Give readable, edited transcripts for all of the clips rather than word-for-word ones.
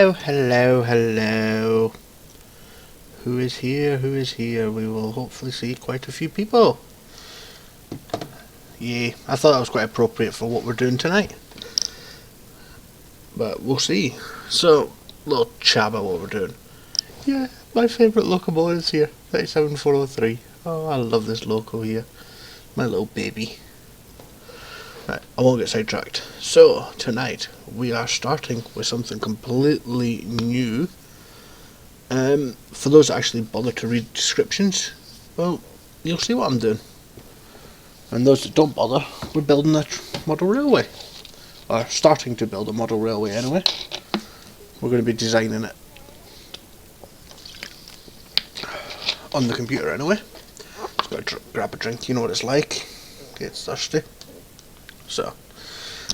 Hello, hello, hello. Who is here? Who is here? We will hopefully see quite a few people. Yeah, I thought that was quite appropriate for what we're doing tonight. But we'll see. So, little chat about what we're doing. Yeah, my favourite locomotive is here, 37403. Oh, I love this loco here. My little baby. Right, I won't get sidetracked. So, tonight we are starting with something completely new. For those that actually bother to read descriptions, well, you'll see what I'm doing. And those that don't bother, we're building a model railway. Or starting to build a model railway anyway. We're going to be designing it on the computer anyway. Just got to grab a drink, you know what it's like. Gets thirsty. So,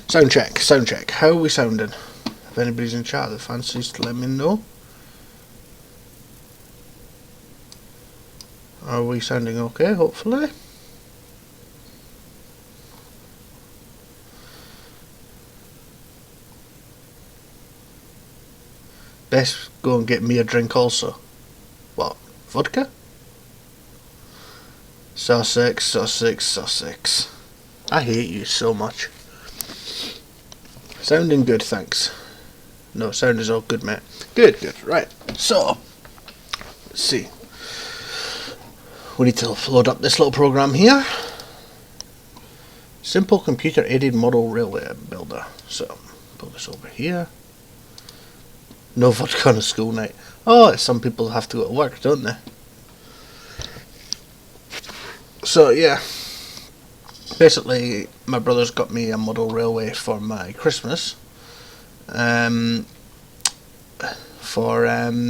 sound check. How are we sounding? If anybody's in chat that fancies to let me know. Are we sounding okay, hopefully? Best go and get me a drink also. What? Vodka? Sussex. I hate you so much. Sounding good, thanks. No, sound is all good, mate. Good. Right. So, let's see. We need to load up this little program here. Simple computer aided model railway builder. So, put this over here. No vodka on a school night. Oh, some people have to go to work, don't they? So, yeah. Basically, my brother's got me a model railway for my Christmas. For a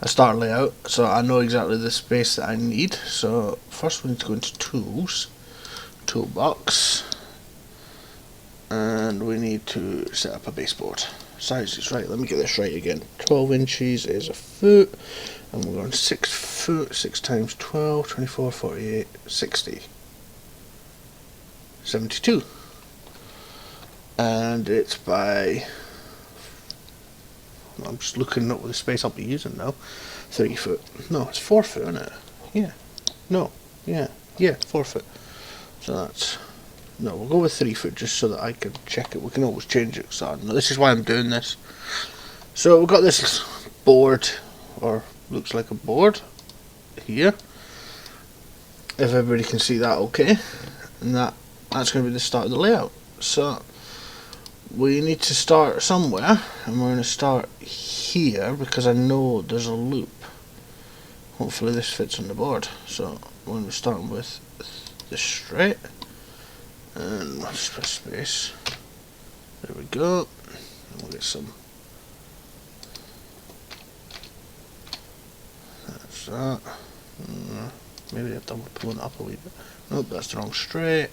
start layout, so I know exactly the space that I need. So first we need to go into tools, toolbox, and we need to set up a baseboard. Size is right, let me get this right again. 12 inches is a foot, and we're going 6 foot, 6 times 12, 24, 48, 60. 72, and it's by, I'm just looking at the space I'll be using now. 3 foot. No, it's 4 foot, isn't it? Yeah. No. Yeah, 4 foot. So that's, no, we'll go with 3 foot just so that I can check it. We can always change it. So this is why I'm doing this. So we've got this board, or looks like a board here. If everybody can see that, okay. And that's going to be the start of the layout. So we need to start somewhere, and we're going to start here because I know there's a loop. Hopefully this fits on the board. So we're going to start with this straight, and we'll just press space. There we go. And we'll get some. That's that. Maybe I've done with pulling it up a wee bit. Nope, that's the wrong straight.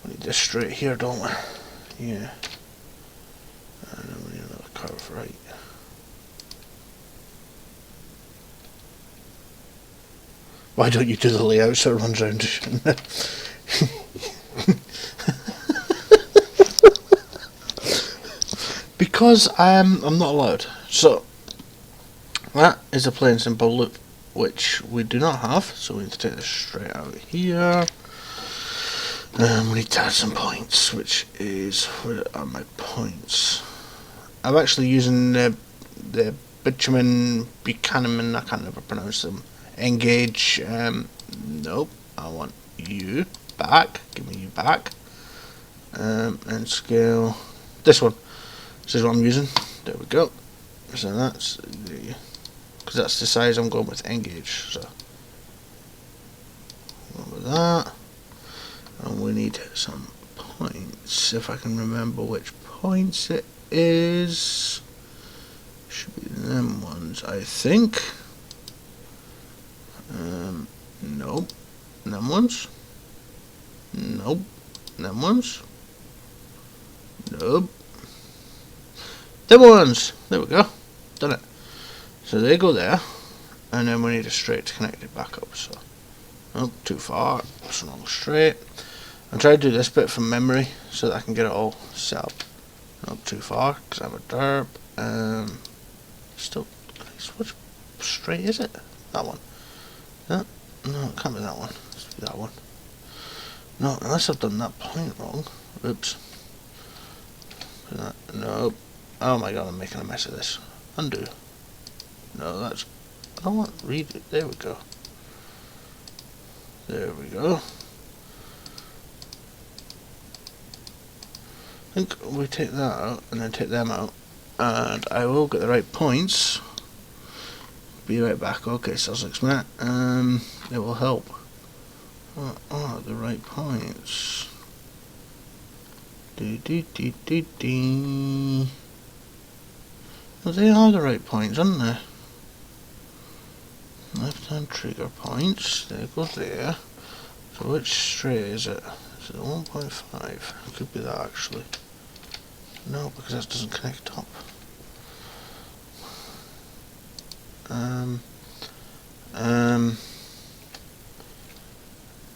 We need this straight here, don't we? Yeah. And then we need another curve, right? Why don't you do the layout so it runs around? Because I'm not allowed. So that is a plain simple loop, which we do not have. So we need to take this straight out here. We need to add some points, which is, where are my points? I'm actually using the bitumen, Buchanan, I can't ever pronounce them. Engage, nope, I want you back, give me you back. And scale, this one, this is what I'm using, there we go. So that's the, because that's the size I'm going with, engage, so. Go with that. And we need some points, if I can remember which points it is. Should be them ones, I think. Nope. Them ones. Nope. Them ones. Nope. Them ones! There we go. Done it. So they go there, and then we need a straight to connect it back up, so. Nope, too far. That's wrong straight. I'm trying to do this bit from memory so that I can get it all set up. Not too far because I'm a derp. Still, which straight is it? That one. No, it can't be that one. It's be that one. No, unless I've done that point wrong. Oops. No. Oh my god, I'm making a mess of this. Undo. No, that's... I don't want... Read it. There we go. There we go. I think we take that out and then take them out. And I will get the right points. Be right back. Okay, so 6 minutes. It will help. What are the right points? Well, they are the right points, aren't they? Left hand trigger points. There goes there. So which straight is it? Is it 1.5? It could be that actually. No, because that doesn't connect up.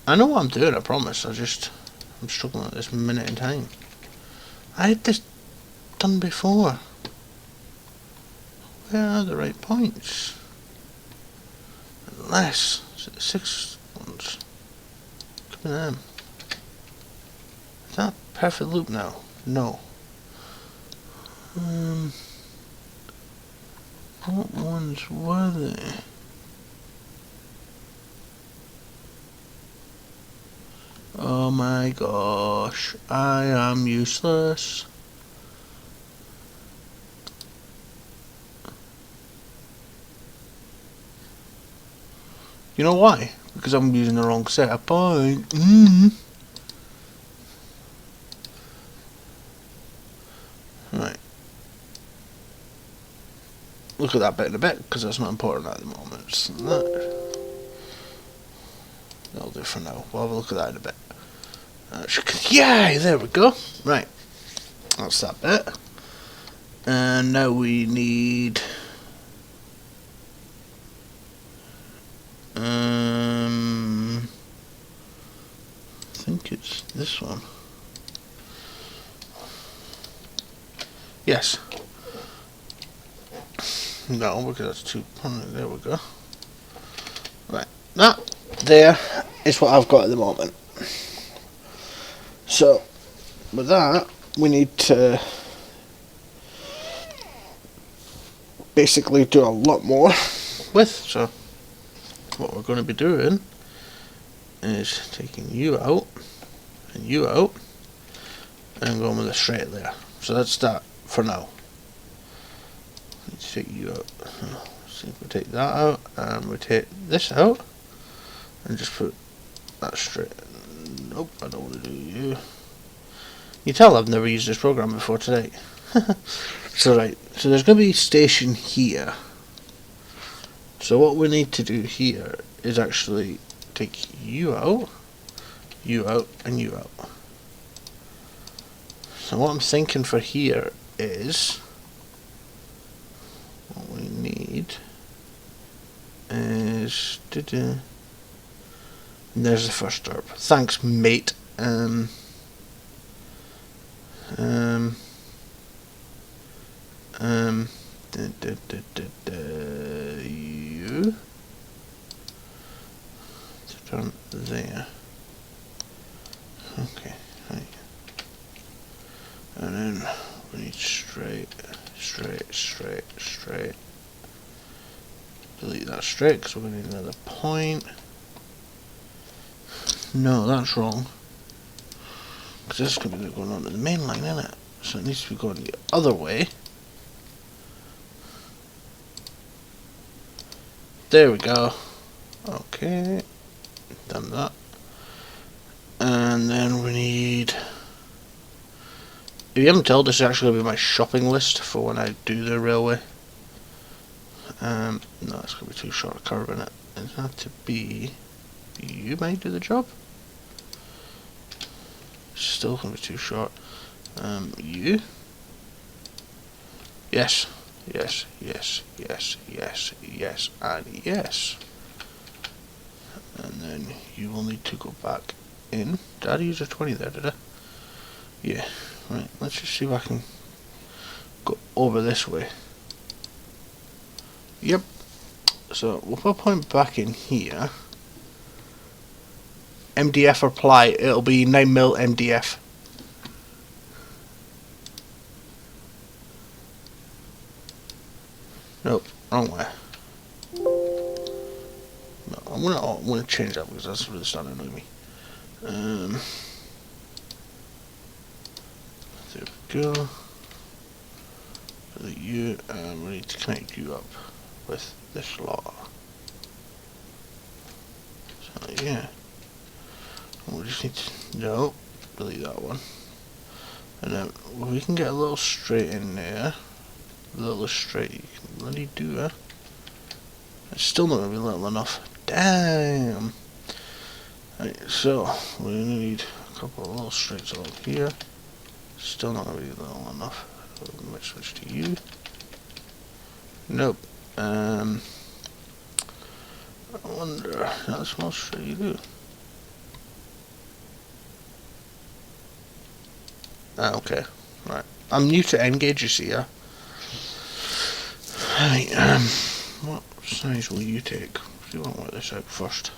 I know what I'm doing, I promise. I'm struggling at this minute in time. I had this done before. Where are the right points? Unless is it the 6 ones? Could be them. Is that a perfect loop now? No. What ones were they? Oh my gosh, I am useless. You know why? Because I'm using the wrong set of points. Right. Look at that bit in a bit, because that's not important at the moment. So that'll do for now. We'll have a look at that in a bit. Yay! There we go. Right. That's that bit. And now we need... I think it's this one. Yes. No, because that's 200. There we go. Right. That there is what I've got at the moment. So, with that, we need to basically do a lot more with. So, what we're going to be doing is taking you out and going with a straight there. So that's that for now. Let's take you out. See if we take that out and we take this out and just put that straight. Nope, I don't want to do you. You tell I've never used this program before today. So right, so there's going to be a station here. So what we need to do here is actually take you out, and you out. So what I'm thinking for here is, what we need is, and there's the first derp. Thanks, mate. You to turn there. Okay, right. And then we need straight. Delete that straight because we're going to need another point. No, that's wrong. Because this is going to be going on to the main line, isn't it? So it needs to be going the other way. There we go. Okay. Done that. And then we need... If you haven't told, this is actually going to be my shopping list for when I do the railway. No, it's going to be too short a curve in it. It has to be... You might do the job. Still going to be too short. You. Yes, and yes. And then you will need to go back in. Did I use a 20 there, did I? Yeah. Right, let's just see if I can go over this way. Yep. So we'll put a point back in here. MDF apply. It'll be 9mm MDF. Nope, wrong way. No, I'm gonna change that because that's really starting to annoy me. There we go. Delete you, and we need to connect you up with this lot. So yeah, we just need to delete that one, and then we can get a little straight in there. A little straight, you can bloody do it. It's still not gonna be little enough. Damn. Right, so we need a couple of little straights along here. Still not gonna be little enough. We might switch to you. Nope. I wonder how small straight you do. Ah, okay. Right. I'm new to N-gauge, you see, yeah. Right, what size will you take? Do you want to work this out first?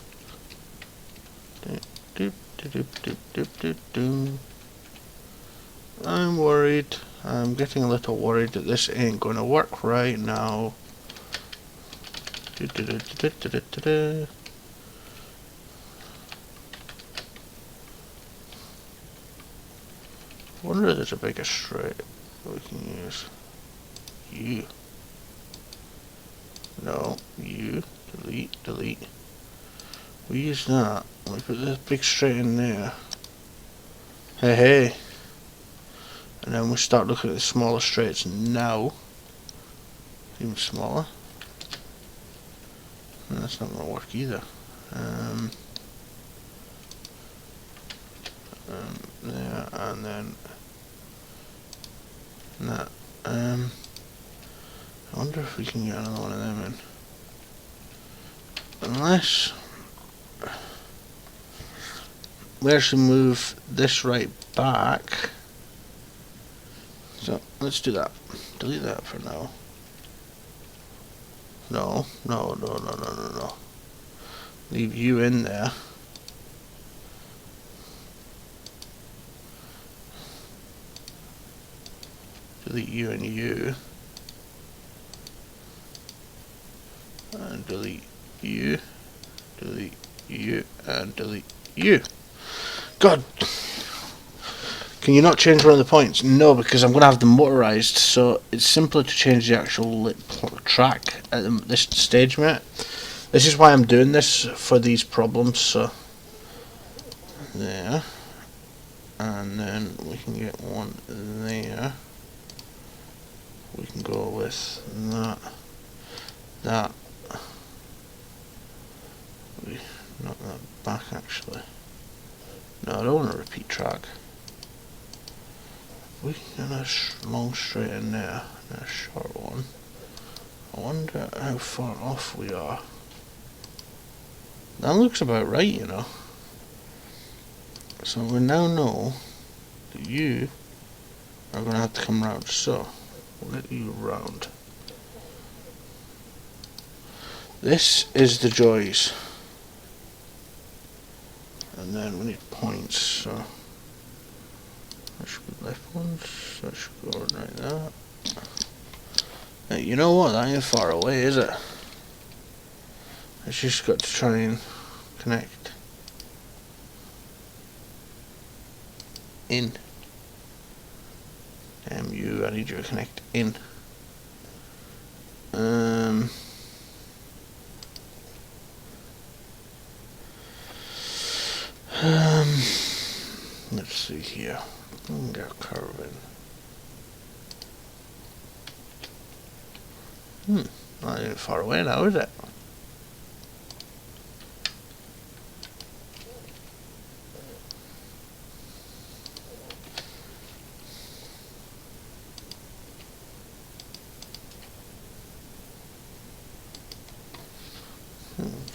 I'm worried. I'm getting a little worried that this ain't going to work right now. I wonder if there's a bigger straight we can use. You. No, you. Delete, delete. We use that. We put this big straight in there. Hey, hey. And then we start looking at the smaller straights now. Even smaller. And that's not going to work either. There, and then that. I wonder if we can get another one of them in. Unless we actually move this right back. So let's do that. Delete that for now. No. Leave you in there. Delete you and you. And delete you. Delete you and delete you. God! Can you not change one of the points? No, because I'm going to have them motorized, so it's simpler to change the actual track at this stage, mate. This is why I'm doing this, for these problems, so there. And then we can get one there. We can go with that. We knock that back, actually. No, I don't want to repeat track. We can get a long straight in there, and a short one. I wonder how far off we are. That looks about right, you know. So we now know that you are going to have to come round. So we'll get you round. This is the joys. And then we need points, so that should be left ones, that should go right there. Hey, you know what, that ain't far away, is it? It's just got to try and connect in. Damn you, I need you to connect in. Let's see here. We can get a curve in. Not even far away now, is it?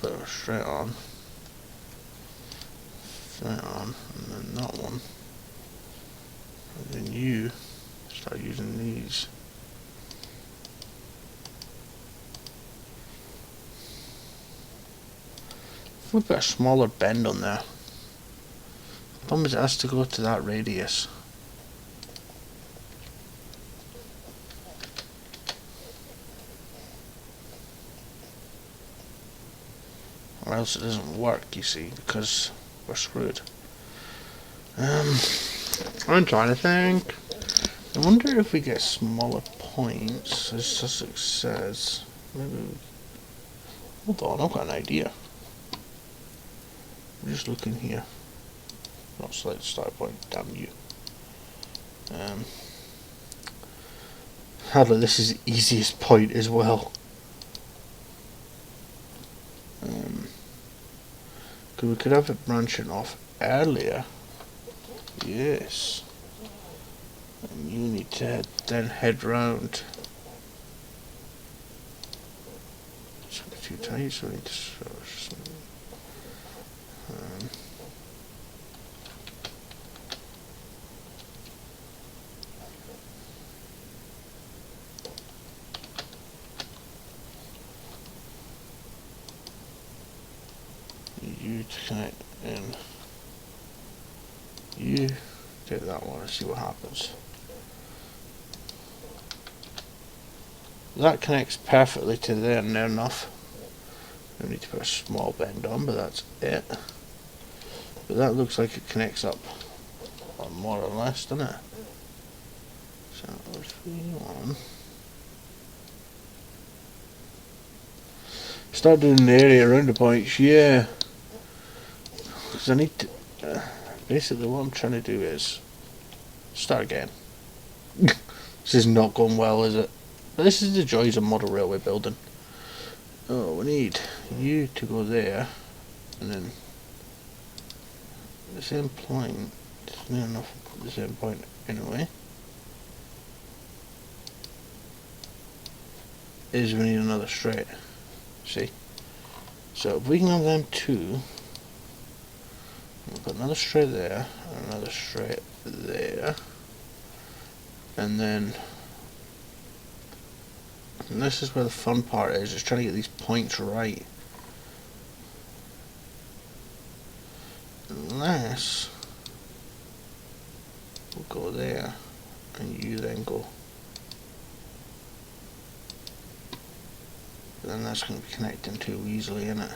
Put it straight on. Straight on, and then that one. And then you start using these. we put a smaller bend on there. The problem is it has to go to that radius. Or else it doesn't work, you see, because we're screwed. I'm trying to think. I wonder if we get smaller points, as Sussex says. Maybe. Hold on, I've got an idea. I'm just looking here. Not select start point, damn you. Hardly this is the easiest point as well. We could have it branching off earlier. Yes. And you need to then head round. It's a bit too tight, so I need to you to connect in. You take that one and see what happens. That connects perfectly to there and there enough. We need to put a small bend on, but that's it. But that looks like it connects up more or less, doesn't it? So 3, 1. Start doing the area around the points, yeah. Because I need to. Basically, what I'm trying to do is start again. This is not going well, is it? But this is the joys of model railway building. Oh, we need you to go there, and then the same point. It's near enough at the same point anyway. Is we need another straight. See? So if we can have them two, we'll put another straight there, and another straight there, and then. And this is where the fun part is trying to get these points right. Unless we'll go there and you then go. But then that's going to be connecting too easily, isn't it?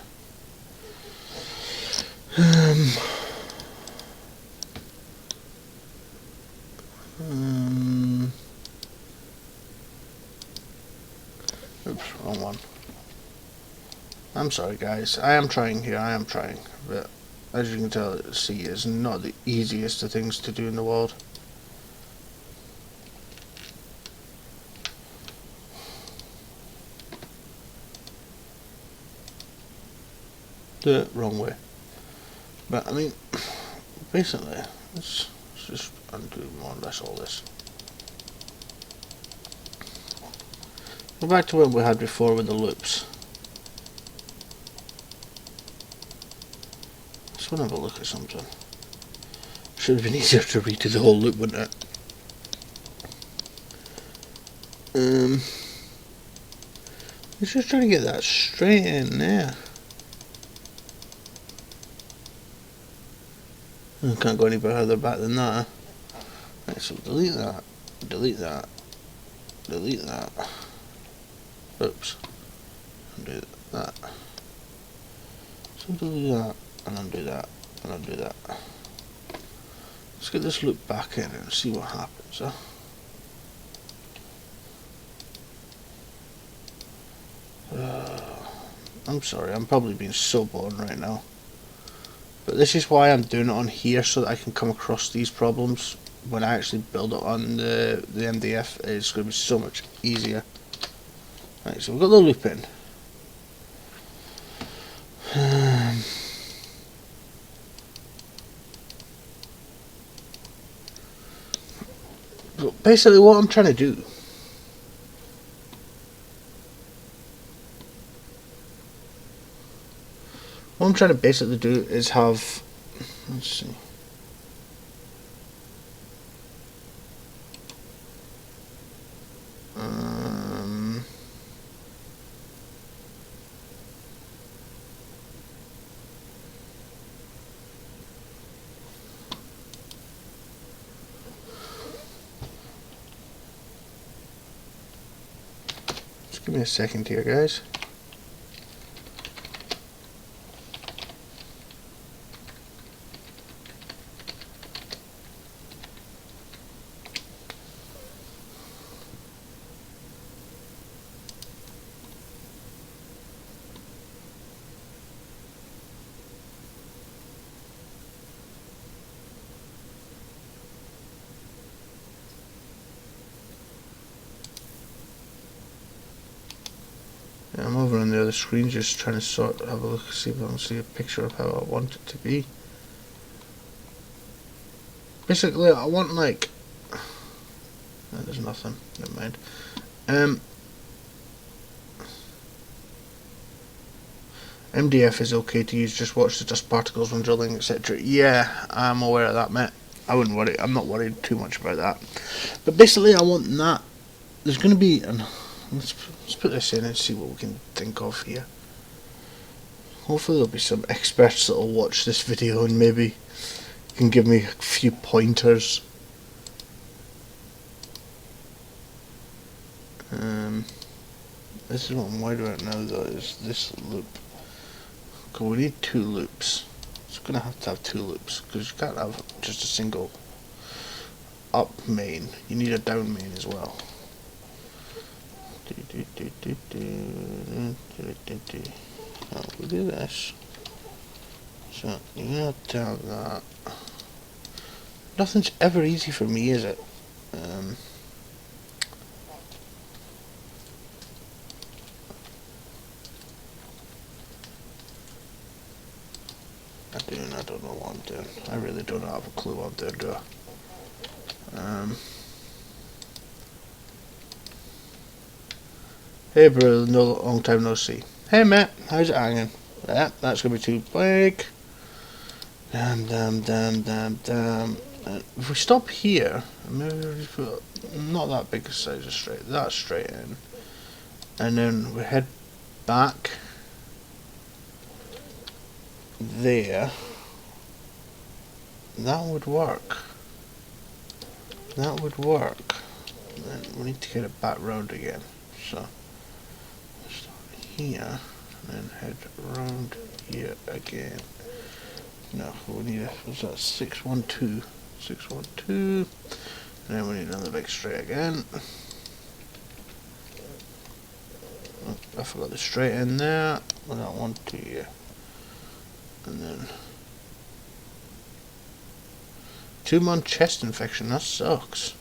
Oops, wrong one. I'm sorry guys, I am trying here, I am trying, but as you can tell, C is not the easiest of things to do in the world. Do it wrong way. But I mean, basically, let's just undo more or less all this. Go back to what we had before with the loops. Just want to have a look at something. Should have been easier to redo the whole loop, wouldn't it? It's just trying to get that straight in there. I can't go any further back than that. Right, so delete that, delete that, delete that. Oops. Undo that. So delete that, and undo that, and undo that. Let's get this loop back in and see what happens, huh? I'm sorry, I'm probably being so boring right now. But this is why I'm doing it on here, so that I can come across these problems when I actually build it on the MDF. It's going to be so much easier. Right, so we've got the loop in. But basically what I'm trying to do is have, let's see, Give me a second here, guys. I'm over on the other screen just trying to have a look, see if I can see a picture of how I want it to be. Basically, I want like... Oh, there's nothing, never mind. MDF is okay to use, just watch the dust particles when drilling, etc. Yeah, I'm aware of that, mate. I wouldn't worry, I'm not worried too much about that. But basically, I want that. There's going to be... Let's put this in and see what we can think of here. Hopefully there'll be some experts that will watch this video and maybe can give me a few pointers. This is what I'm worried about now though, is this loop. Okay, we need 2 loops. It's going to have 2 loops, because you can't have just a single up main. You need a down main as well. So we do this. So you're gonna tell that. Nothing's ever easy for me, is it? I don't know what I'm doing. I really don't have a clue what I'm doing, do I? Hey bro, long time no see. Hey mate, how's it hanging? Yeah, that's gonna be too big. Damn. If we stop here, maybe we'll just put not that big a size of straight, that's straight in. And then we head back there. That would work. That would work. And then we need to get it back round again. So here and then head around here again. No, we need what's that? 612, and then we need another big straight again. Oh, I forgot the straight in there. We got 1, 2 here, and then 2-month chest infection. That sucks.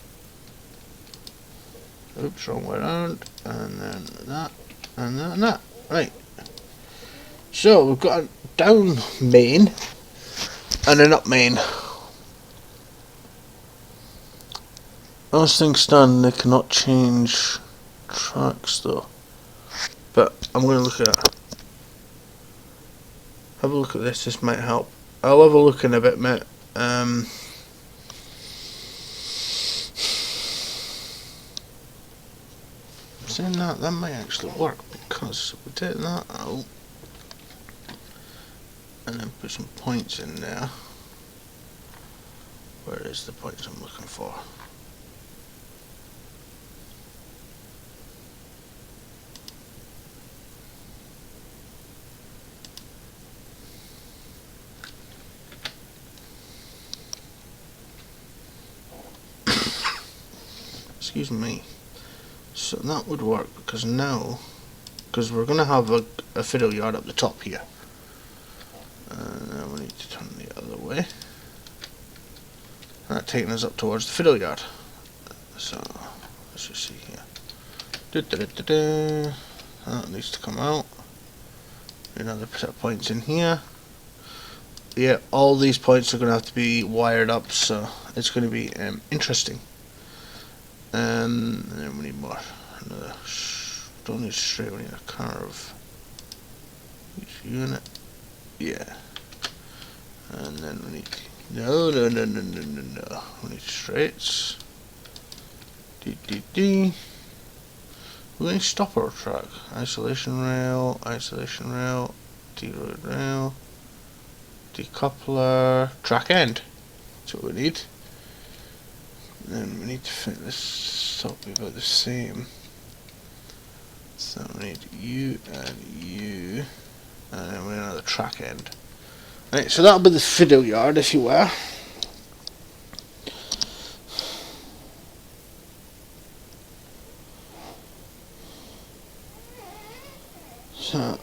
Oops, wrong way around, and then that. And that. Right. So we've got a down main and an up main. As things stand, they cannot change tracks though. But I'm going to look at have a look at this. This might help. I'll have a look in a bit, mate. Saying that might actually work, because we take that out and then put some points in there. Where is the points I'm looking for? Excuse me. So that would work, because now, because we're going to have a fiddle yard up the top here. And then we need to turn the other way. And that's taking us up towards the fiddle yard. So, let's just see here. That needs to come out. Another set of points in here. Yeah, all these points are going to have to be wired up, so it's going to be interesting. And then we need more. Don't need straight, we need a curve. Each unit. Yeah. And then we need... No. We need straights. We're going to stopper track. Isolation rail, D-road rail, decoupler, track end. That's what we need. And then we need to fit this up about the same. So we need you and you, and then we need another track end. Right, so that'll be the fiddle yard, if you will. So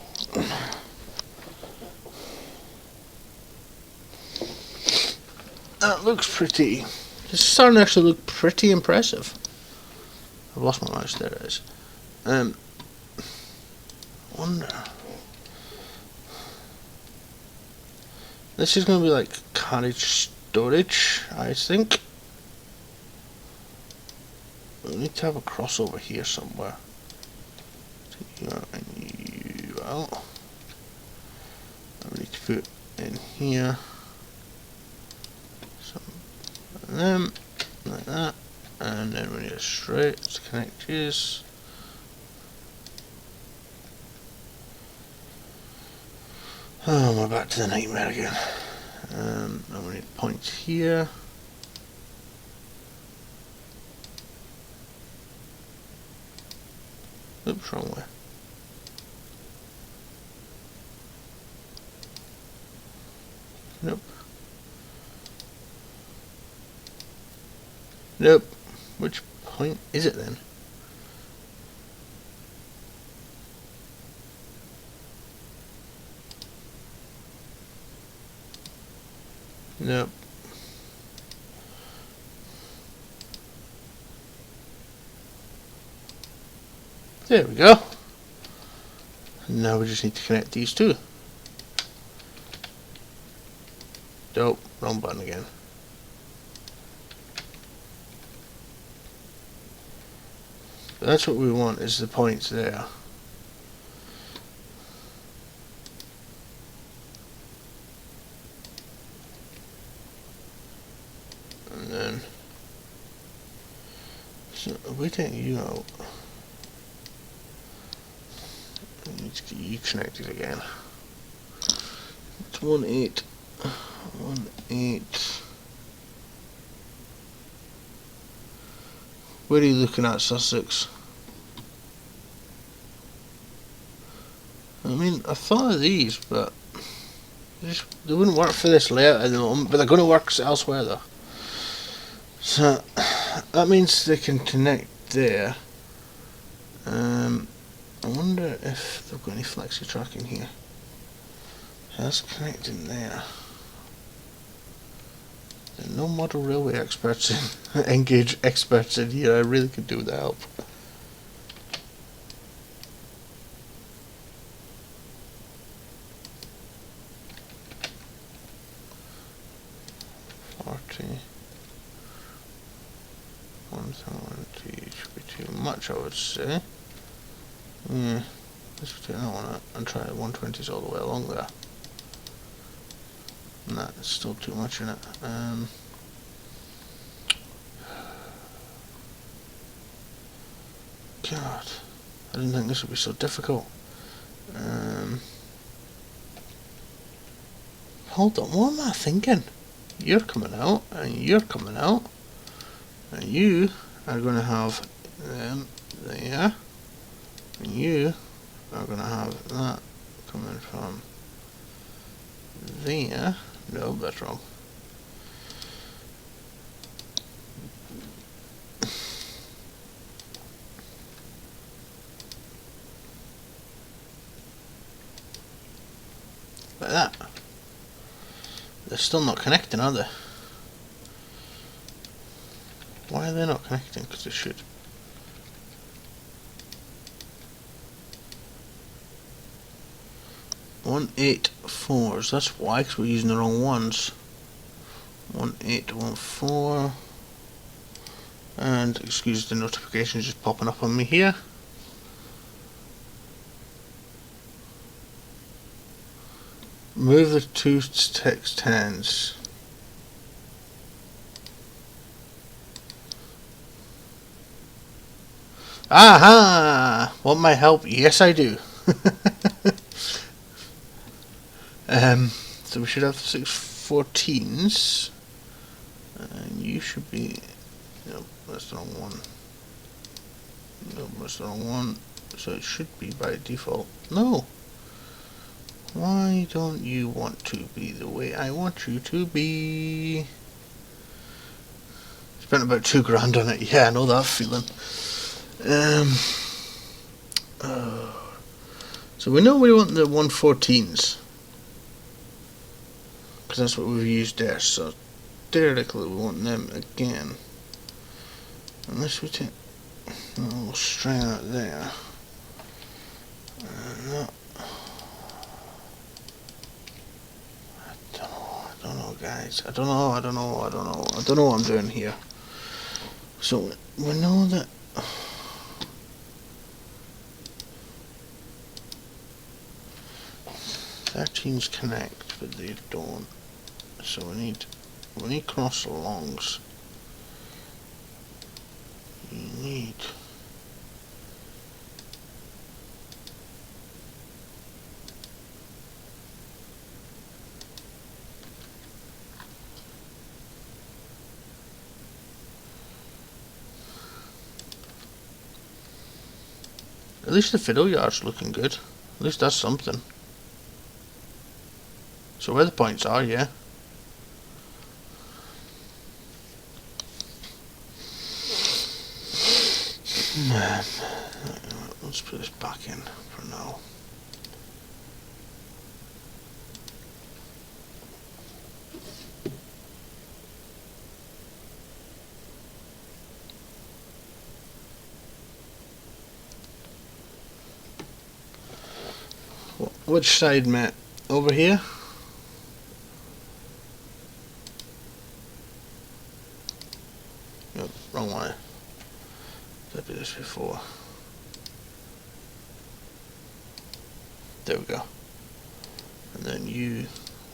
that looks pretty. It's starting to actually look pretty impressive. I've lost my mouse. There it is. Wonder. This is going to be like carriage storage, I think. We need to have a crossover here somewhere. You and you out. And we need to put in here some of them, like that. And then we need a straight to connect these. Oh, we're back to the nightmare again. And we need points here. Oops, wrong way. Nope. Nope. Which point is it then? Nope. There we go. And now we just need to connect these two. Nope, wrong button again. But that's what we want, is the points there. And then, so we take you out. We need to get you connected again. It's 1 8. 1 8. Where are you looking at, Sussex? I mean, I thought of these, but they wouldn't work for this layout at the moment, but they're going to work elsewhere though. So that means they can connect there. I wonder if they've got any flexi tracking here. So that's connecting there. There are no model railway experts in engage experts in here. I really could do with the help. Should be too much, I would say. Yeah, let's take that one out and try 120s all the way along there. Nah, it's still too much in it. God, I didn't think this would be so difficult. Hold on, what am I thinking? You're coming out, and you're coming out, and you are going to have them there, and you are going to have that coming from there. No, that's wrong. Like that. They're still not connecting, are they? Why are they not connecting? Because they should. One 8 4s. That's why, because we're using the wrong ones. 1 8 1 4. And excuse the notifications just popping up on me here. Move the two text 10s. Aha! Want my help? Yes, I do. So we should have 6 14s. And you should be... Nope, that's the wrong one. Nope, that's the wrong one. so it should be by default. No! Why don't you want to be the way I want you to be? Spent about £2 on it. Yeah, I know that feeling. So we know we want the 114s, because that's what we've used there. So theoretically we want them again. Unless we take a little string out there. No. I don't know, guys. I don't know what I'm doing here. So we know that 13s connect, but they don't. So we need cross alongs. You need at least the fiddle yard's looking good. At least that's something. So where the points are, yeah. Let's put this back in for now. Which side, Matt? Over here? Nope, wrong way. Did I do this before? There we go. And then you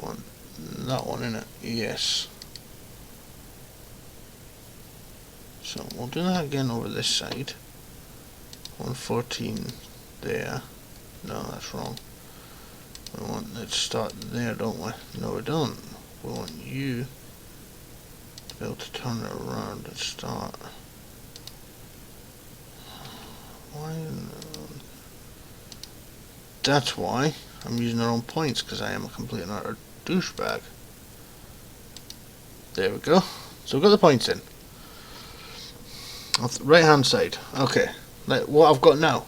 want that one in it. Yes. So we'll do that again over this side. 114 there. No, that's wrong. We want it to start there, don't we? No, we don't. We want you to be able to turn it around and start. Why? That's why I'm using the wrong points, because I am a complete and utter douchebag. There we go. So we've got the points in. Off the right hand side. Okay. Like what I've got now.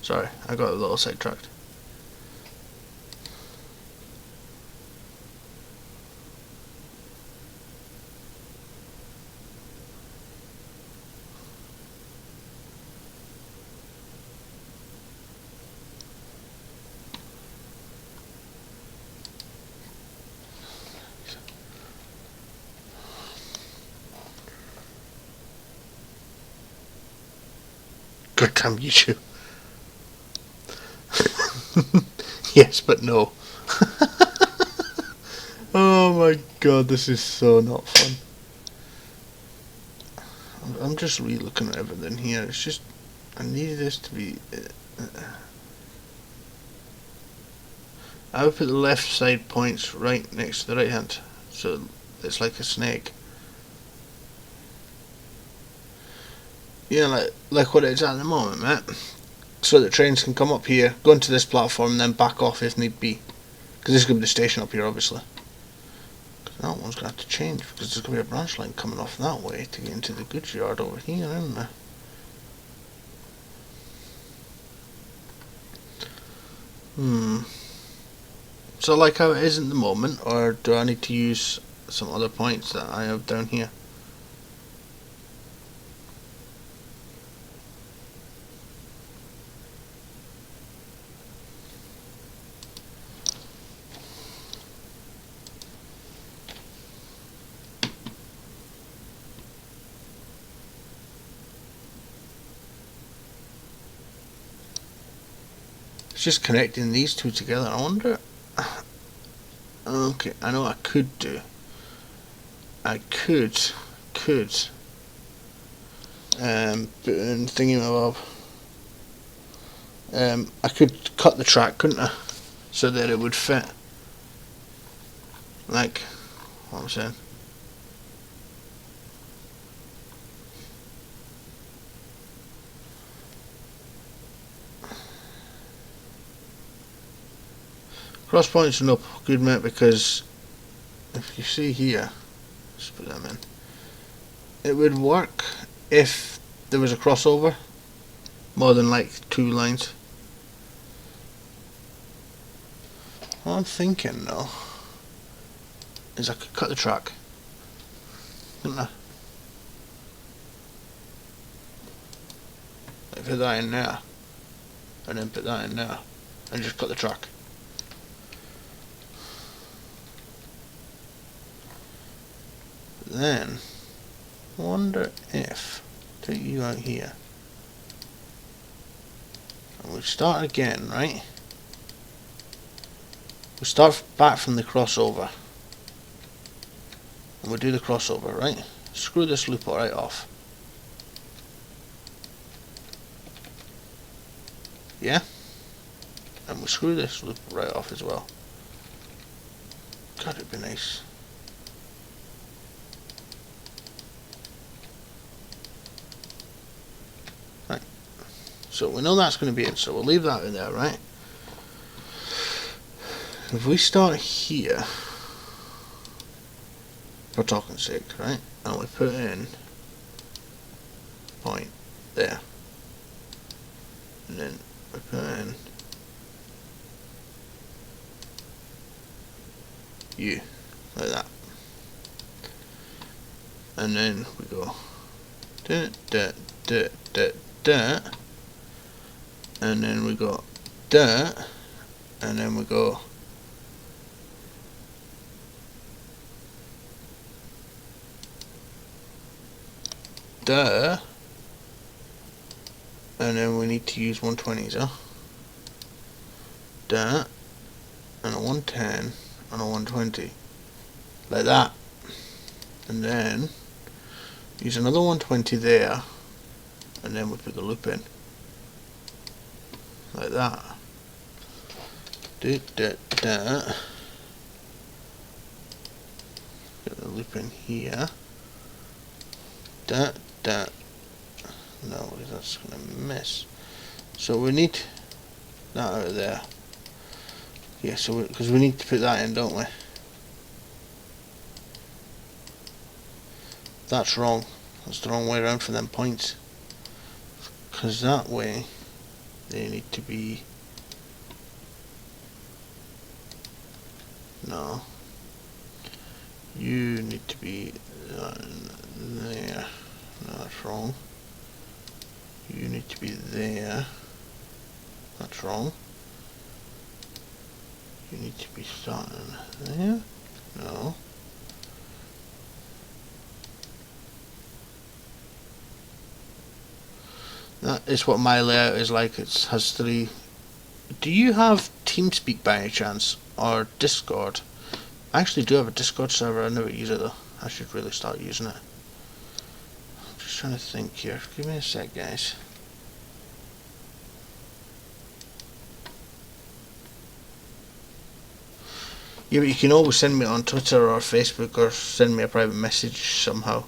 Sorry, I got a little sidetracked. Good damn YouTube. Yes, but no. Oh my god, this is so not fun. I'm just re-looking at everything here. It's just, I need this to be... I would put the left side points right next to the right hand, so it's like a snake. Yeah, like what it is at the moment, mate. So that trains can come up here, go into this platform, and then back off if need be. Because this is going to be the station up here, obviously. Because that one's going to have to change, because there's going to be a branch line coming off that way to get into the goods yard over here, isn't there? So like how it is at the moment, or do I need to use some other points that I have down here? It's just connecting these two together. I wonder... Okay, I know what I could do. I could put in thingy I could cut the track, couldn't I? So that it would fit. Like what I'm saying. Cross points are no good, mate, because if you see here, let's put them in. It would work if there was a crossover, more than like 2 lines. What I'm thinking though is I could cut the track, couldn't I? Like put that in there, and then put that in there, and just cut the track. Then, wonder if, take you out here, and we start again, right? We start back from the crossover, and we do the crossover, right? Screw this loop right off. Yeah? And we screw this loop right off as well. God, it'd be nice. Right. So we know that's going to be it, so we'll leave that in there, right? If we start here, for talking sake, right? And we put in point there. And then we put in U, like that. And then we go da da da da da, and then we go da, and then we go da, and then we need to use 120s, huh? Da, and a 110, and a 120, like that. And then use another 120 there, and then we put the loop in, like that. Da, da, da. Get the loop in here. Da, da. No, that's gonna miss. So we need that out of there. Yeah, so because we need to put that in, don't we? That's wrong. That's the wrong way around for them points. Because that way they need to be. No. You need to be there. No, that's wrong. You need to be there. That's wrong. You need to be starting there. No. That is what my layout is like. It has 3. Do you have TeamSpeak by any chance? Or Discord? I actually do have a Discord server. I never use it though. I should really start using it. I'm just trying to think here. Give me a sec, guys. Yeah, but you can always send me on Twitter or Facebook, or send me a private message somehow.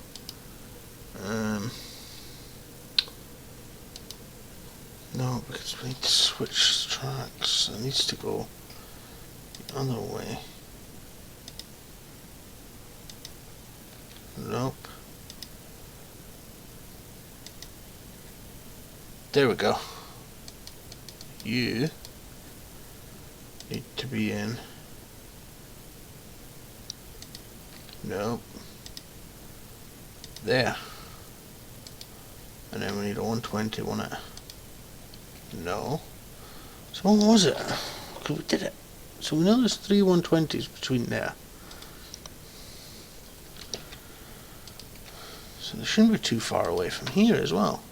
No, because we need to switch tracks. It needs to go the other way. Nope. There we go. You need to be in. Nope. There. And then we need a 120, won't it? No. So what was it? Okay, we did it. So we know there's 3 120s between there. So they shouldn't be too far away from here as well.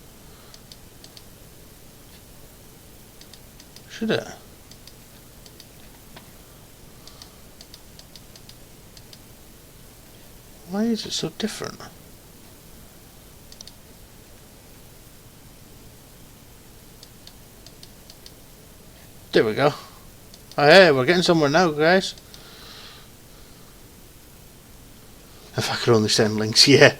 Should it? Why is it so different? There we go. Oh, hey, we're getting somewhere now, guys. If I could only send links, yeah.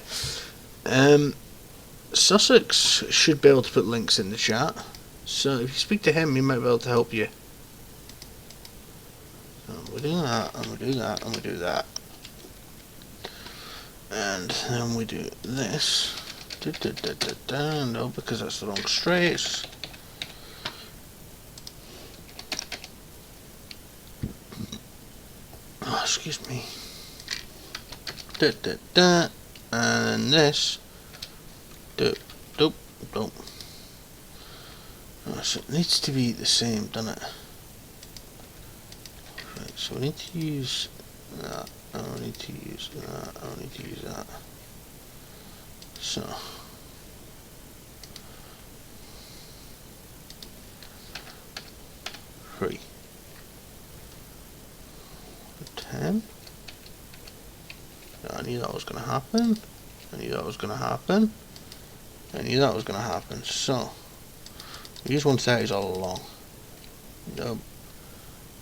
Sussex should be able to put links in the chat. So if you speak to him, he might be able to help you. we do that, and we do that, and we do that. And then we do this. No, because that's the wrong straight. Oh, excuse me. And then this. Dope. Oh, so it needs to be the same, doesn't it? Right, so we need to use that. I don't need to use that. I don't need to use that. So 3. 10. I knew that was going to happen. I knew that was going to happen. I knew that was going to happen. So we use 130s all along. Nope.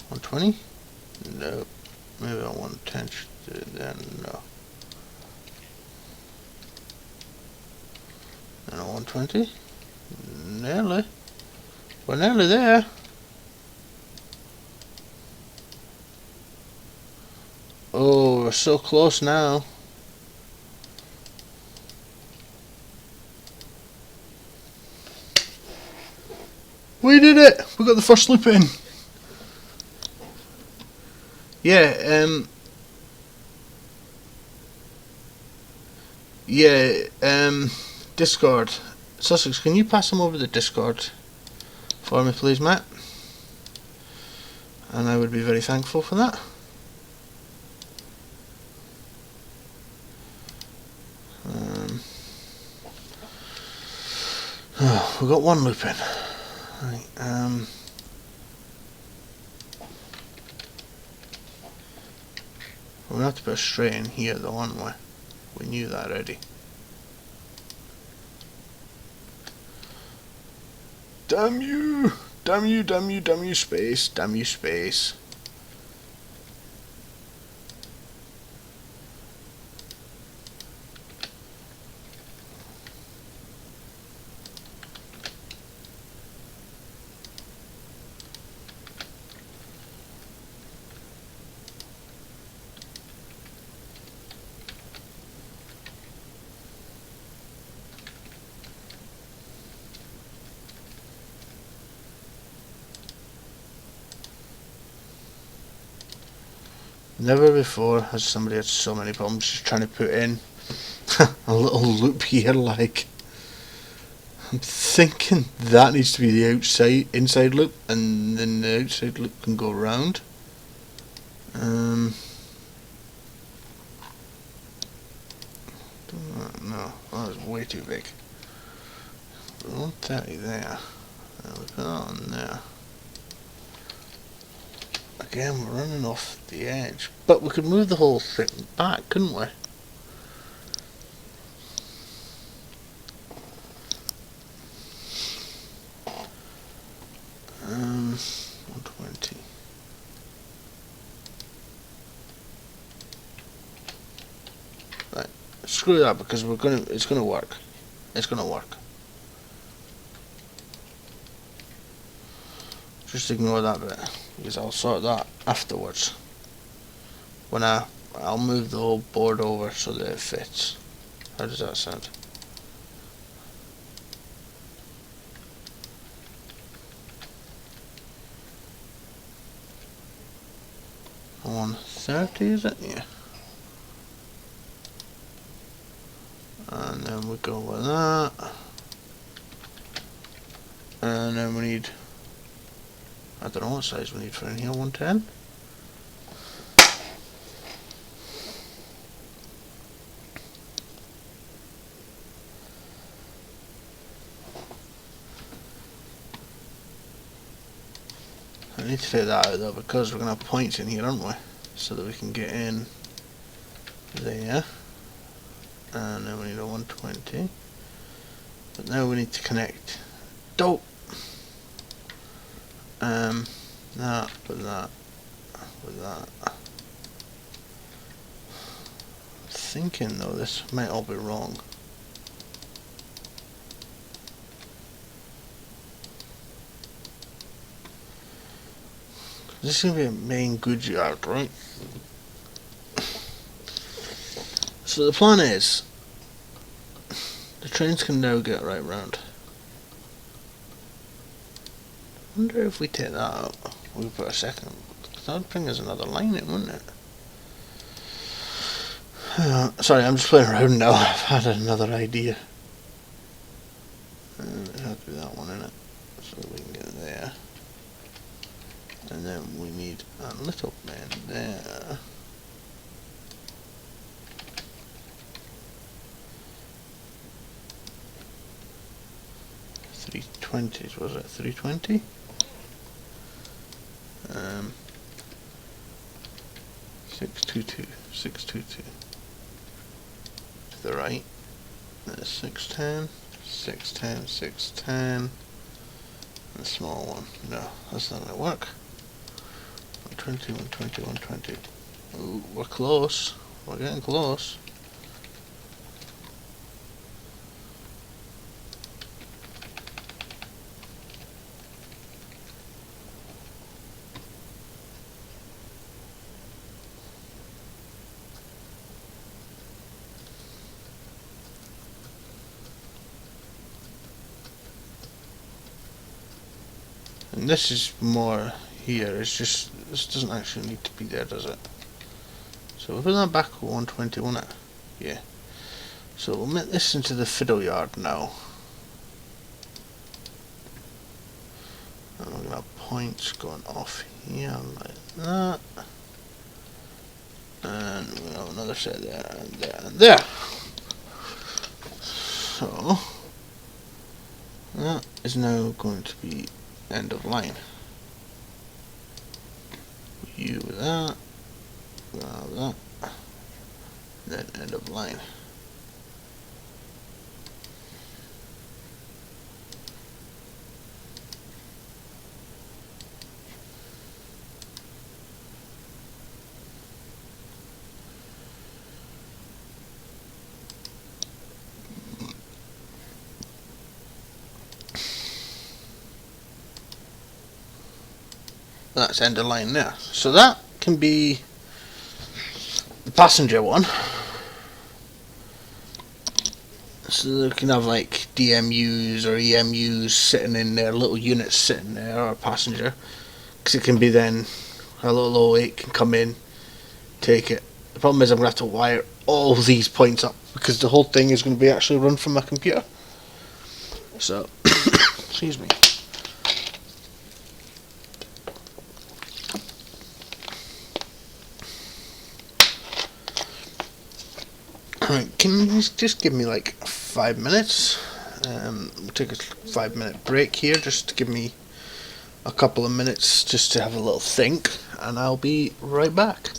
120? Nope. Maybe I want 10 then no. And a 120? Nearly. We're nearly there. Oh, we're so close now. We did it! We got the first loop in. Yeah, Discord. Sussex, can you pass him over the Discord for me, please, Matt? And I would be very thankful for that. Oh, we got one loop in. Right, we're going to have to put a straight in here though, aren't we? We knew that already. Damn you! Damn you, damn you, damn you space, damn you space. Never before has somebody had so many problems just trying to put in a little loop here. Like, I'm thinking that needs to be the inside loop, and then the outside loop can go around. No, that was way too big. 130 there. And we put that on there. Again, we're running off the edge, but we could move the whole thing back, couldn't we? Um, 120. Right, screw that because it's gonna work. It's gonna work. Just ignore that bit, because I'll sort that afterwards. When I'll move the whole board over so that it fits. How does that sound? On 30, is it? Yeah. And then we go with that. And then we need, I don't know what size we need for in here, 110? I need to take that out though because we're going to have points in here, aren't we? So that we can get in there. And then we need a 120. But now we need to connect. Dope! That with that. With that. I'm thinking though this might all be wrong. This is going to be a main goods yard, right? So the plan is, the trains can now get right round. I wonder if we take that out, we put a second, that would bring us another line in, wouldn't it? Sorry, I'm just playing around now. I've had another idea. It has to be that one in it, so we can get there. And then we need a little bend there. $320s, was it? $320? 622, 622. To the right. There's 610, 610, 610. And a small one. No, that's not gonna work. 120, 120, 120. Ooh, we're close. We're getting close. And this is more here, it's just, this doesn't actually need to be there, does it? So we'll put that back at 120, won't it? Yeah. So we'll make this into the fiddle yard now. And we're going to have points going off here like that. And we'll have another set there, and there, and there. So that is now going to be end of line. You with that, that, then end of line. That's end of line there. So that can be the passenger one. So they can have like DMUs or EMUs sitting in there, little units sitting there, or passenger. Because it can be then a little O8 can come in, take it. The problem is I'm going to have to wire all these points up because the whole thing is going to be actually run from my computer. So, excuse me. Right, can you just give me like 5 minutes? We'll take a 5-minute break here just to give me a couple of minutes just to have a little think, and I'll be right back.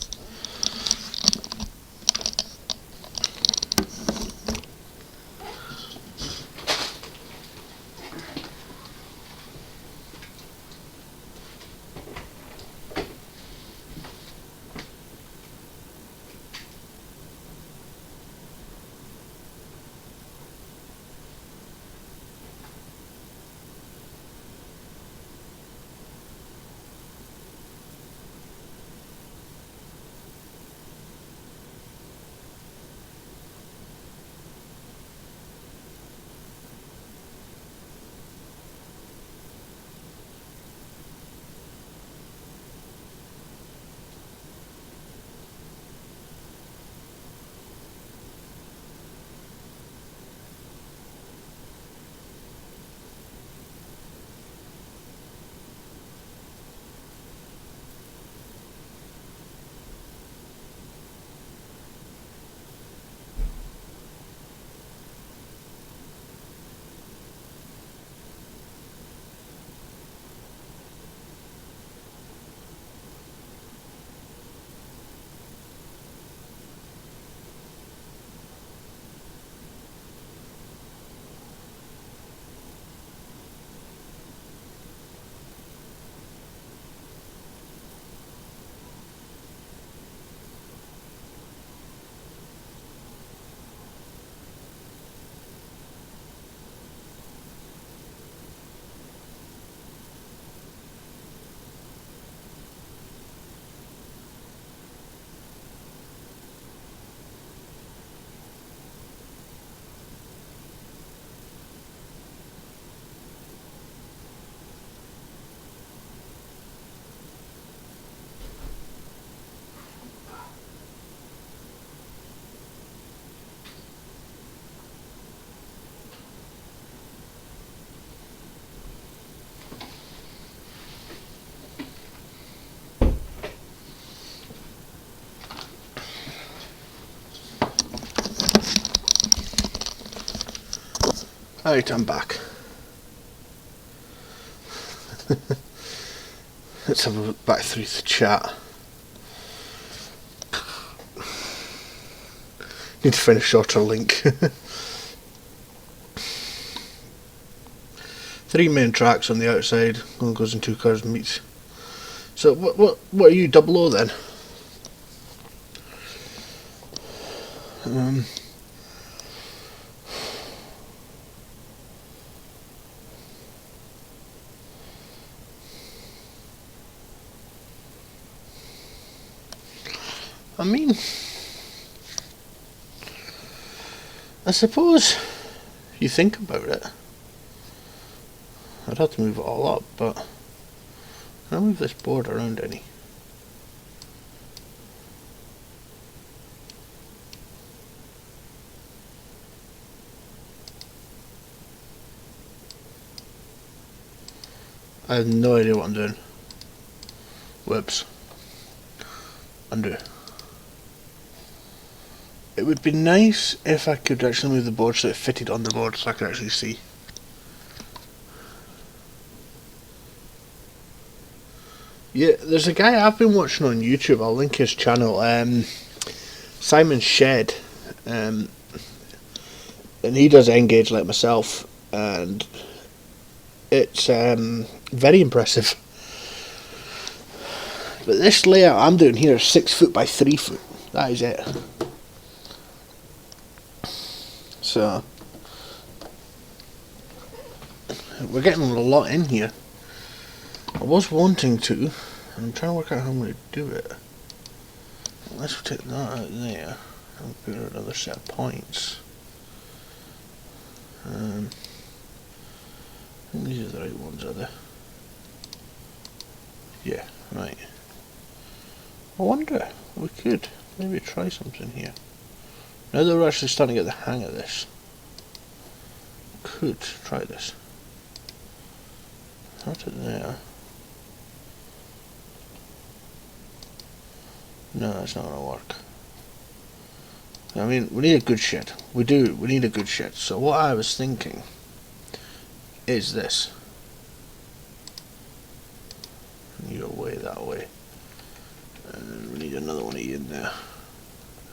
Alright, I'm back. Let's have a look back through the chat. Need to find a shorter link. 3 main tracks on the outside. One goes in 2 cars and meets. So what are you, double O then? I mean, I suppose if you think about it, I'd have to move it all up, but can I move this board around any? I have no idea what I'm doing. Whoops. Undo. It would be nice if I could actually move the board so it fitted on the board so I could actually see. Yeah, there's a guy I've been watching on YouTube, I'll link his channel, Simon Shed, and he does Engage like myself, and it's very impressive. But this layout I'm doing here is 6 foot by 3 foot, that is it. So, we're getting a lot in here. I was wanting to, and I'm trying to work out how I'm going to do it. Let's take that out there, and put another set of points. I think these are the right ones, are they? Yeah, right. I wonder, we could maybe try something here. Now that we're actually starting to get the hang of this, could try this. Not it there. No, that's not going to work. I mean, we need a good shed. We do. We need a good shed. So what I was thinking is this. You away that way. And we need another one of you in there.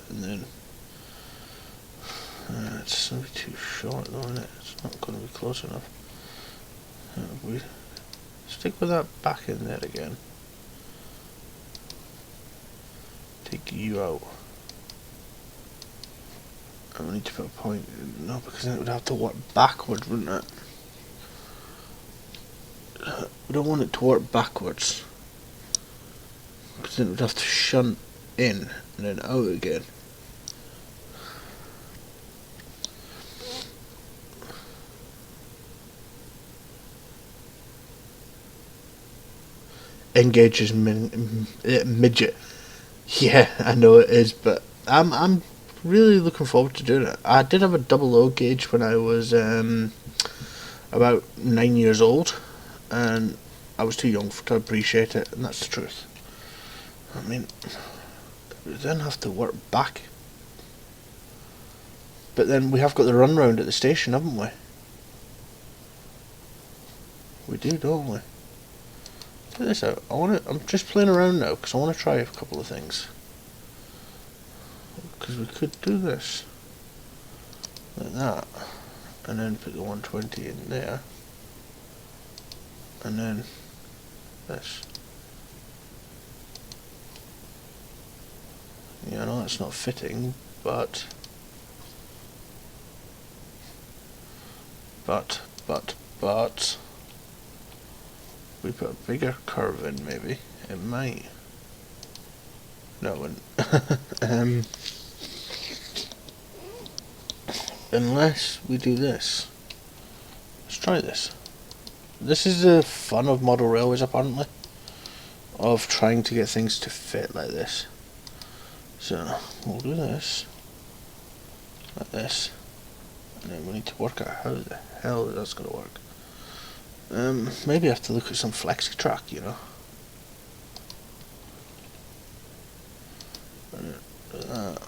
And then it's going to be too short though, isn't it? It's not going to be close enough. We stick with that back in there again. Take you out. And we need to put a point. No, because then it would have to work backwards, wouldn't it? We don't want it to work backwards. Because then it would have to shunt in and then out again. Engages midget. Yeah, I know it is, but I'm really looking forward to doing it. I did have a double O gauge when I was about 9 years old, and I was too young to appreciate it, and that's the truth. I mean, we then have to work back, but then we have got the run round at the station, haven't we? We do, don't we? Check this out. I'm just playing around now because I want to try a couple of things. Because we could do this like that, and then put the 120 in there, and then this. Yeah, I know that's not fitting, but we put a bigger curve in, maybe it might. No, it wouldn't. Unless we do this. Let's try this. This is the fun of model railways, apparently, of trying to get things to fit like this. So we'll do this like this, and then we need to work out how the hell that's going to work. Maybe I have to look at some flexi track, you know. Do that.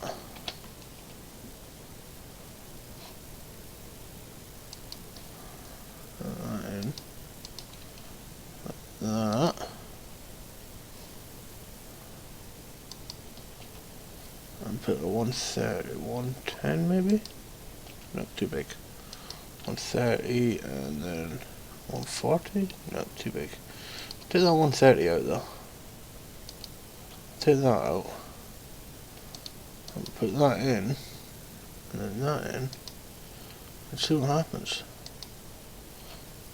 And put a 130, 110 maybe? Not too big. 130 and then 140? Not too big. Take that 130 out though. Take that out. And put that in. And then that in. And see what happens.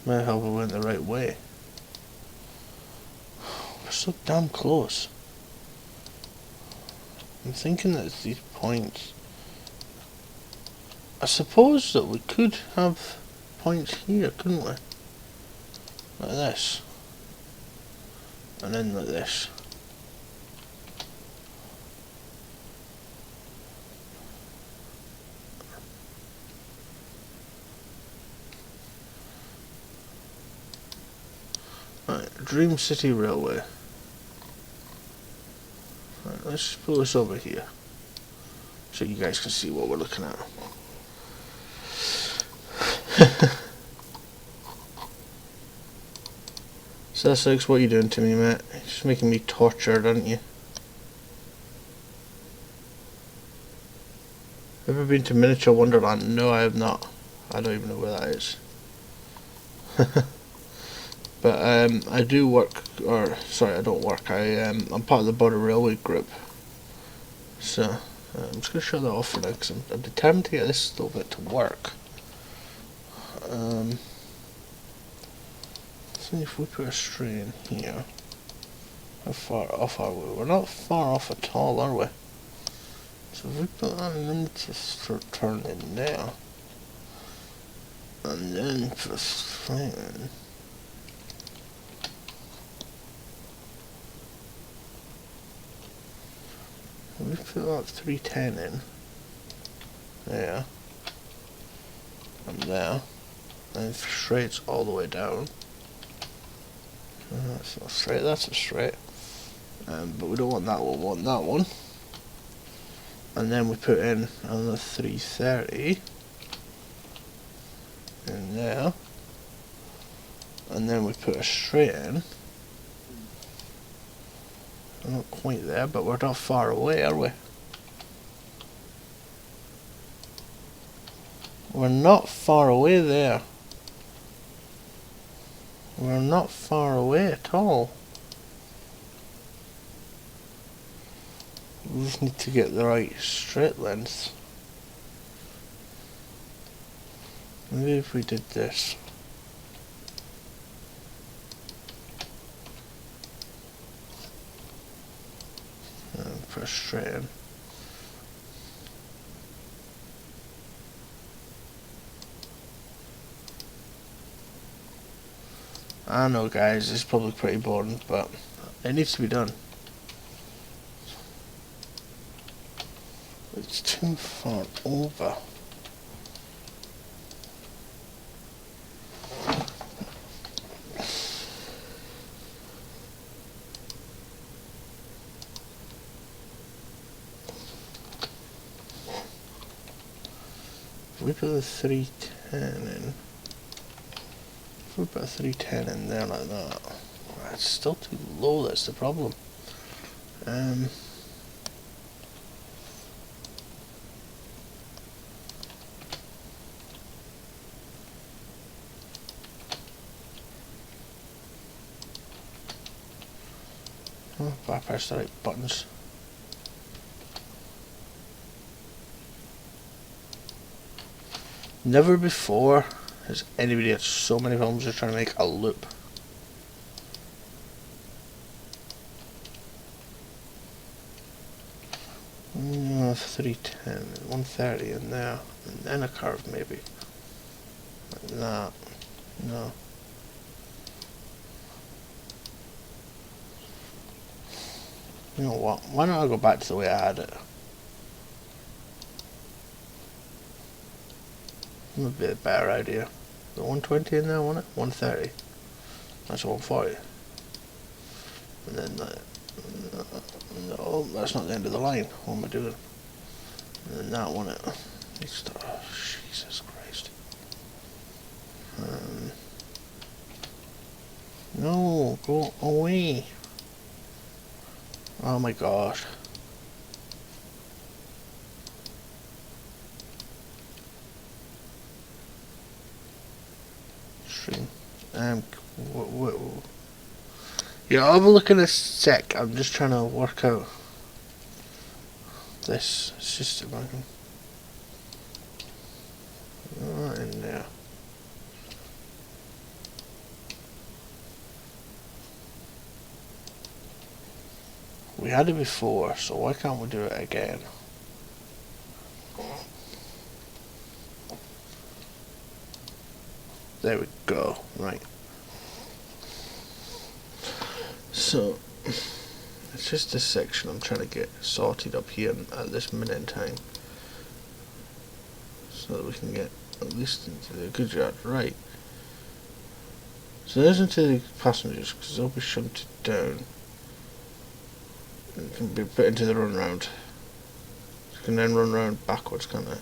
Might help we went the right way. We're so damn close. I'm thinking that it's these points. I suppose that we could have points here, couldn't we? Like this. And then like this. Right, Dream City Railway. Right, let's pull this over here. So you guys can see what we're looking at. Sussex, what are you doing to me, mate? You're just making me tortured, aren't you? Ever been to Miniature Wonderland? No, I have not. I don't even know where that is. But I do work, or sorry, I don't work. I'm part of the Border Railway group. So I'm just going to shut that off for now because I'm determined to get this little bit to work. See if we put a stray in here. How far off are we? We're not far off at all, are we? So if we put unlimited turn in there, and then put a stray in. We put that 310 in. There. And there. And straight's all the way down. That's not straight, that's a straight. But we don't want that one, we want that one. And then we put in another 330 in there. And then we put a straight in. We're not quite there, but we're not far away, are we? We're not far away there. We're not far away at all. We just need to get the right straight length. Maybe if we did this. And put a straight in. I know guys, it's probably pretty boring, but it needs to be done. It's too far over. If we put the 310 in, if we put a 310 in there like that, it's still too low, that's the problem. Oh, if I press the right buttons. Never before has anybody had so many problems just trying to make a loop. Oh, 310, 130 in there, and then a curve maybe. Like that. No. You know what? Why don't I go back to the way I had it? That would be a better idea. The 120 in there, wasn't it? 130. That's 140. And then that. No, that's not the end of the line. What am I doing? And then that one. Oh, Jesus Christ. No, go away. Oh my gosh. stream. Yeah, I'll have a look in a sec. I'm just trying to work out this system. I can right in there. We had it before, so why can't we do it again? There we go. Right. So it's just this section I'm trying to get sorted up here at this minute in time, so that we can get at least into the goods yard. Right. So there's into the passengers, because they'll be shunted down. It can be put into the run round. You can then run round backwards, can't it?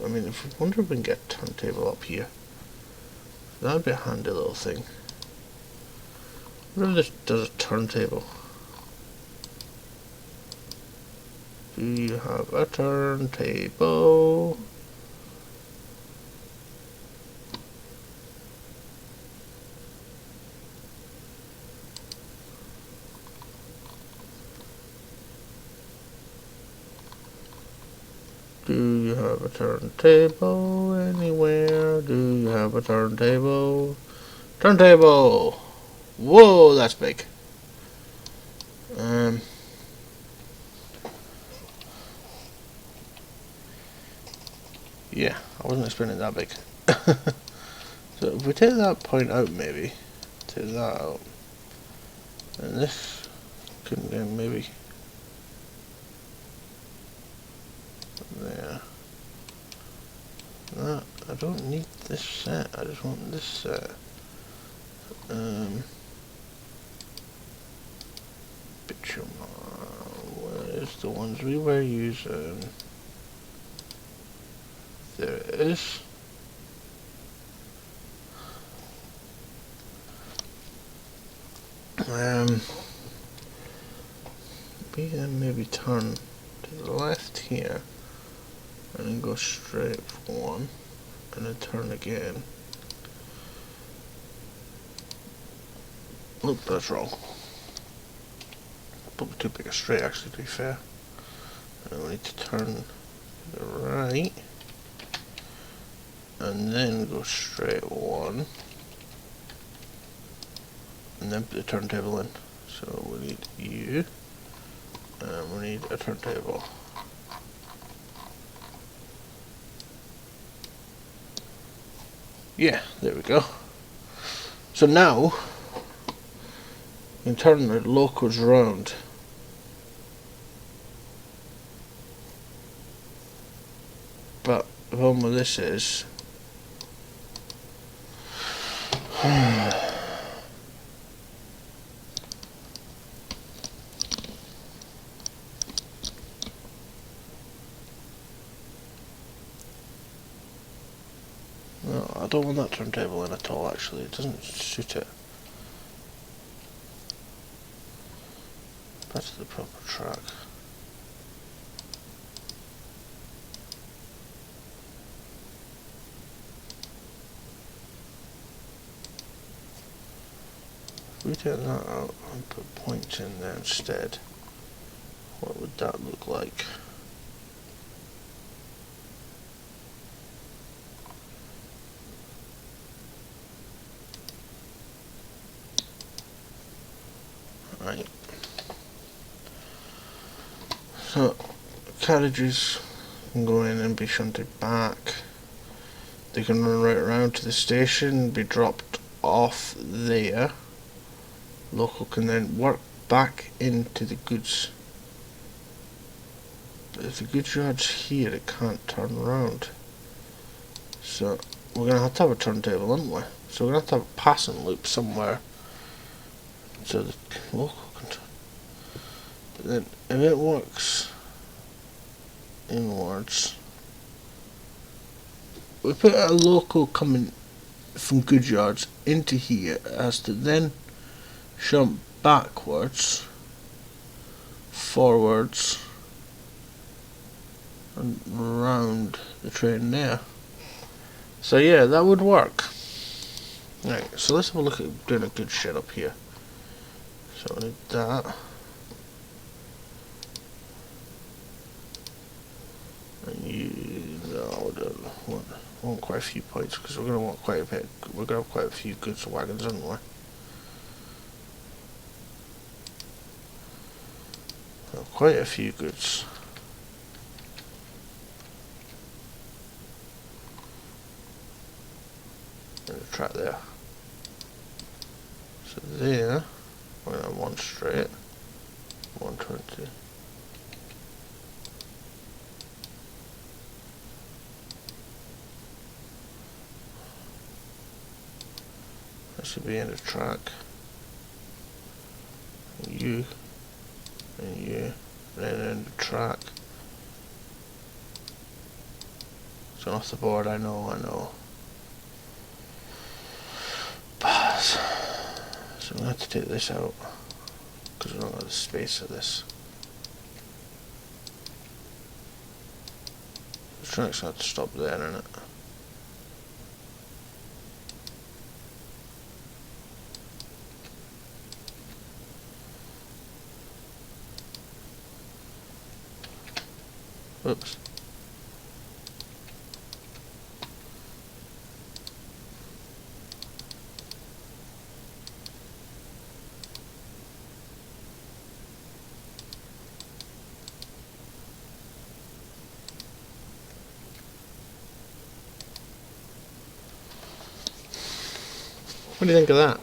I mean, if we wonder if we can get a turntable up here, that'd be a handy little thing. I wonder if this does a turntable. Do you have a turntable? Do you have a turntable anywhere? Do you have a turntable? Turntable! Whoa, that's big. Yeah, I wasn't expecting that big. So if we take that point out, maybe take that out, and this can then maybe there. That I don't need this set. I just want this set. Bitumen. Where's the ones we were using? There it is. We then maybe turn to the left here, and then go straight for one, and then turn again. Look, that's wrong. Probably too big a straight, actually, to be fair. And we need to turn to the right, and then go straight one, and then put the turntable in. So we need you, and we need a turntable. Yeah, there we go. So now we can turn the locals round. But the problem with this is no, I don't want that turntable in at all, actually. It doesn't suit it. Back to the proper track. If we take that out and put points in there instead, what would that look like? Right. So carriages can go in and be shunted back. They can run right around to the station, be dropped off there. Local can then work back into the goods. But if the goods yard's here, it can't turn around. So we're gonna have to have a turntable, aren't we? So we're gonna have to have a passing loop somewhere, so the local can turn. But then if it works inwards, we put a local coming from goods yards into here. It has to then jump backwards, forwards, and round the train there. So yeah, that would work. Right, so let's have a look at doing a good shed up here. So I need that. And you, no, we want quite a few points because we're going to want quite a bit. We're going to have quite a few goods wagons, aren't we? Quite a few goods. And the track there. So there, we're going to have one straight. 120. That should be in the track. And you. And you. And then in the track. So off the board, I know. Pass. So I'm going to have to take this out. Because we don't have the space for this. The track's going to have to stop there, isn't it? Oops. What do you think of that?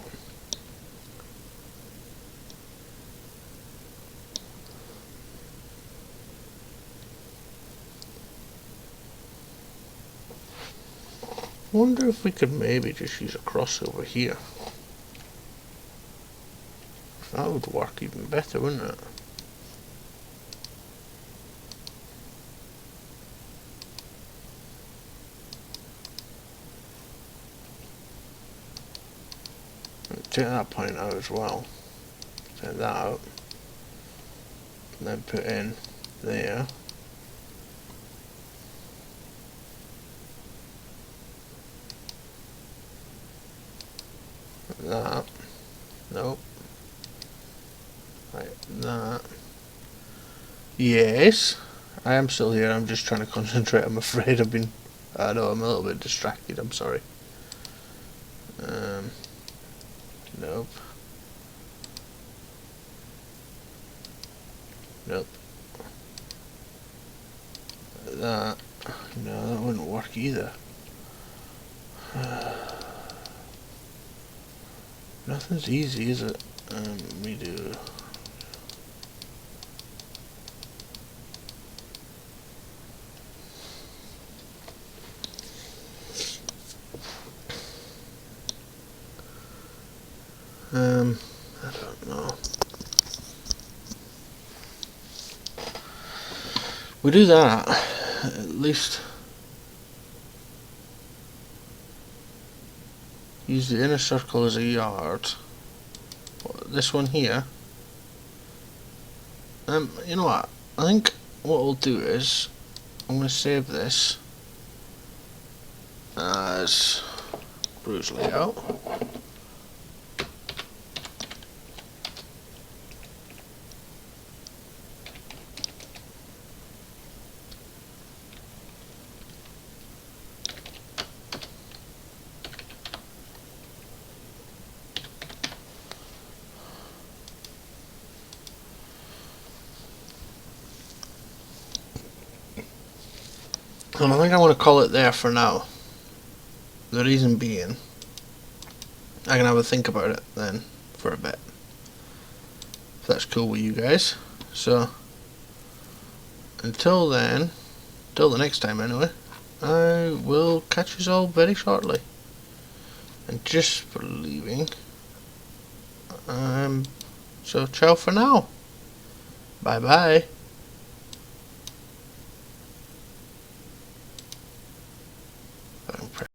I wonder if we could maybe just use a crossover here. That would work even better, wouldn't it? Take that point out as well. Take that out. And then put in there. That. Nope. Right, that. Yes. I am still here, I'm just trying to concentrate, I'm afraid I know I'm a little bit distracted, I'm sorry. Nope. Nope. That. No, that wouldn't work either. Nothing's easy, is it? Redo. I don't know. We do that, at least use the inner circle as a yard. This one here. You know what? I think what we'll do is I'm going to save this as Bruce layout. And I think I want to call it there for now. The reason being, I can have a think about it then for a bit. If that's cool with you guys. So, until then, till the next time anyway, I will catch you all very shortly. And just for leaving, so ciao for now. Bye bye.